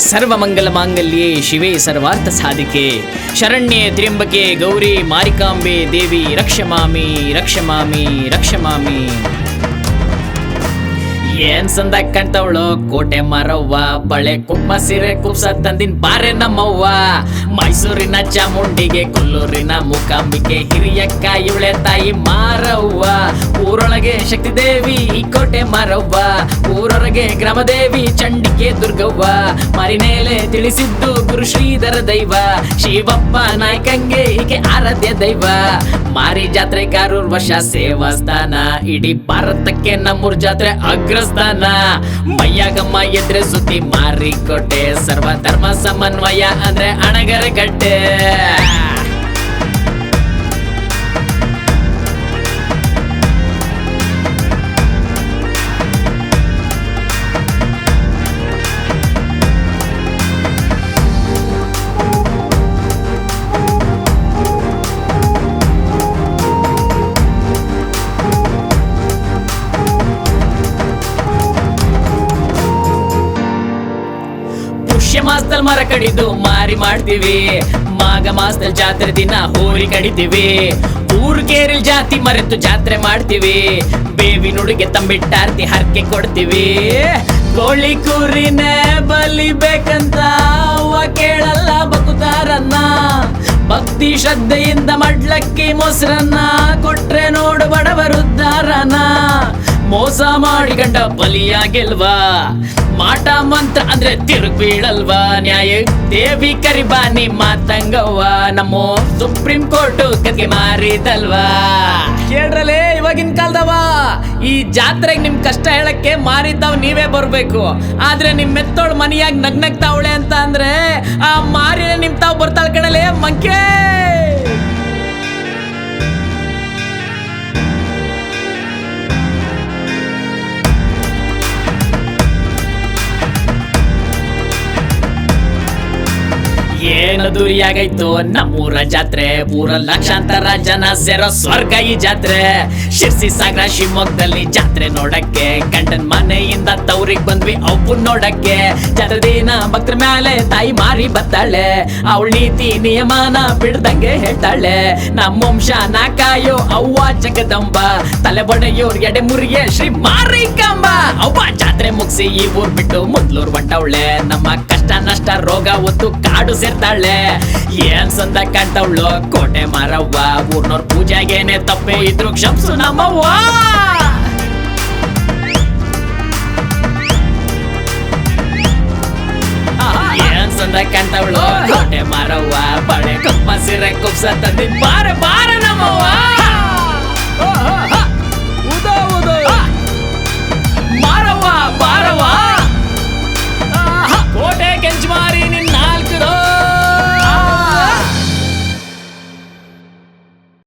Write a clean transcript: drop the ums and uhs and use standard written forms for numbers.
ಸರ್ವಮಂಗಲ ಮಾಂಗಲ್ಯೆ ಶಿವೆ ಸರ್ವಾರ್ಥ ಸಾಧಿಕೆ ಶರಣ್ಯೆ ತ್ರ್ಯಂಬಕೆ ಗೌರಿ ಮಾರಿಕಾಂಬೆ ದೇವಿ ರಕ್ಷಮಾಮಿ ರಕ್ಷಮಾಮಿ ರಕ್ಷಮಾಮಿ. ಏನ್ ಸಂದ ಕಾಣ್ತವಳು ಕೋಟೆ ಮಾರವ್ವ, ಬಳೆ ಕುಂಕುಮ ಸೀರೆ ಕುಪ್ಸ ತಂದಿನ ಬಾರೆ ನಮ್ಮವ್ವ. ಮೈಸೂರಿನ ಚಾಮುಂಡಿಗೆ ಕೊಲ್ಲೂರಿನ ಮೂಕಾಂಬಿಕೆ ಹಿರಿಯಕ್ಕ ಇವಳೆ ತಾಯಿ ಮಾರವ್ವ. ಊರೊಳಗೆ ಶಕ್ತಿ ದೇವಿ ಈ ಕೋಟೆ ಮಾರವ್ವ, ಊರೊಳಗೆ ಗ್ರಾಮದೇವಿ ಚಂಡಿಕೆ ದುರ್ಗವ್ವ. ಮರಿನೇಲೆ ತಿಳಿಸಿದ್ದು ಗುರು ಶ್ರೀಧರ ದೈವ, ಶಿವಪ್ಪ ನಾಯ್ಕಂಗೆ ಹೀಗೆ ಆರಾಧ್ಯ ದೈವ. ಮಾರಿ ಜಾತ್ರೆ ಕಾರೂರ್ ವರ್ಷ ಸೇವಾಸ್ಥಾನ, ಇಡೀ ಭಾರತಕ್ಕೆ ನಮ್ಮೂರ್ ಜಾತ್ರೆ ಅಗ್ರಸ್ಥಾನ. ಮಯ್ಯಾಗಮ್ಮ ಎದ್ರೆ ಸುದ್ದಿ ಮಾರಿಕೋಟೆ, ಸರ್ವ ಧರ್ಮ ಸಮನ್ವಯ ಅಂದ್ರೆ ಅಣಗರಗಟ್ಟೆ. ಪುಷ್ಯ ಮಾಸದಲ್ಲಿ ಮರ ಕಡಿದು ಮಾರಿ ಮಾಡ್ತೀವಿ, ಮಾಘ ಮಾಸದಲ್ಲಿ ಜಾತ್ರೆ ದಿನ ಹೋರಿ ಕಡಿತೀವಿ. ಊರು ಕೇರಿಲ್ ಜಾತಿ ಮರೆತು ಜಾತ್ರೆ ಮಾಡ್ತೀವಿ, ಬೇವಿನ ಉಡುಗೆ ತಂಬಿಟ್ಟಾರ್ತಿ ಹರಕೆ ಕೊಡ್ತೀವಿ. ಕೋಳಿ ಕೂರಿನೇ ಬಲಿಬೇಕಂತ ಅವ್ವ ಕೇಳಲ್ಲ ಬಕುತಾರನ್ನ, ಭಕ್ತಿ ಶ್ರದ್ಧೆಯಿಂದ ಮಡ್ಲಕ್ಕಿ ಮೊಸರನ್ನ ಕೊಟ್ರೆ ನೋಡು ಬಡವರುದ್ದಾರನ. ಮೋಸ ಮಾಡಿ ಗಂಡ ಬಲಿಯಾಗಿಲ್ವಾ, ಮಾಟ ಮಂತ್ರ ಅಂದ್ರೆ ತಿರುಗ್ ಬೀಳಲ್ವಾ. ನ್ಯಾಯ ದೇವಿ ಕರಿಬಾನಿ ಮಾತಂಗವ್ವ, ನಮ್ಮ ಸುಪ್ರೀಂ ಕೋರ್ಟ್ ಕದ್ಗೆ ಮಾರಿದಲ್ವಾ. ಕೇಳ್ರಲೇ ಇವಾಗಿನ ಕಾಲದವ, ಈ ಜಾತ್ರೆಗೆ ನಿಮ್ ಕಷ್ಟ ಹೇಳಕ್ಕೆ ಮಾರಿದ್ದವ್ ನೀವೇ ಬರ್ಬೇಕು. ಆದ್ರೆ ನಿಮ್ ಮೆತ್ತೋಳ್ ಮನಿಯಾಗ ನಗ್ನಗ್ತಾವಳೆ ಅಂತ ಅಂದ್ರೆ ಆ ಮಾರಿನ ನಿಮ್ ತಾವ್ ಬರ್ತಾಳ ಕಣಲೇ ಮಂಕೆ. ಏನು ದುರಿಯಾಗೈತು ನಮ್ಮೂರ ಜಾತ್ರೆ, ಊರ ಲಕ್ಷಾಂತರ ಜನ ಸೇರೋ ಸ್ವರ್ಗ ಈ ಜಾತ್ರೆ. ಶಿರ್ಸಿ ಸಾಗರ ಶಿವಮೊಗ್ಗದಲ್ಲಿ ಜಾತ್ರೆ ನೋಡಕ್ಕೆ, ಗಂಡನ್ ಮನೆಯಿಂದ ತವ್ರಿಗ್ ಬಂದ್ವಿ ಅವ್ವನ್ ನೋಡಕ್ಕೆ. ಜಾತ್ರೆ ದಿನ ಭಕ್ತರ ಮ್ಯಾಲೆ ತಾಯಿ ಮಾರಿ ಬರ್ತಾಳೆ, ಅವಳ ನೀತಿ ನಿಯಮನ ಬಿಡ್ದಂಗೆ ಹೇಳ್ತಾಳೆ. ನಮ್ಮ ವಂಶನ ಕಾಯೋ ಅವ್ವ ಜಗದಂಬ, ತಲೆ ಬಡೆಯೋರ್ ಎಡೆ ಮುರಿಗೆ ಶ್ರೀ ಮಾರಿಕಾಂಬ. ಅವ್ವ ಜಾತ್ರೆ ಮುಗಿಸಿ ಈ ಊರ್ ಬಿಟ್ಟು ಮೊದ್ಲೂರ್ ಹೊಂಟವಳೆ, ನಮ್ಮ ಕಷ್ಟ ನಷ್ಟ ರೋಗ ಒತ್ತು ಕಾಡು ಸೇರ್ತಾಳೆ. ಏನ್ ಸಂದ ಕಾಣ್ತವಳು ಕೋಟೆ ಮಾರವ್ವ, ಊರ್ನೋರ್ ಪೂಜೆಗೇನೆ ತಪ್ಪೆ ಇದ್ರು ಕ್ಷಮ್ಸು ನಮ್ಮವ್ವ. ಏನ್ ಸಂದ ಕಾಣ್ತವಳು ಕೋಟೆ ಮಾರವ್ವ, ಬಳೆ ಕುಂಕುಮ ಸೀರೆ ಕುಪ್ಸ ತಂದಿನ್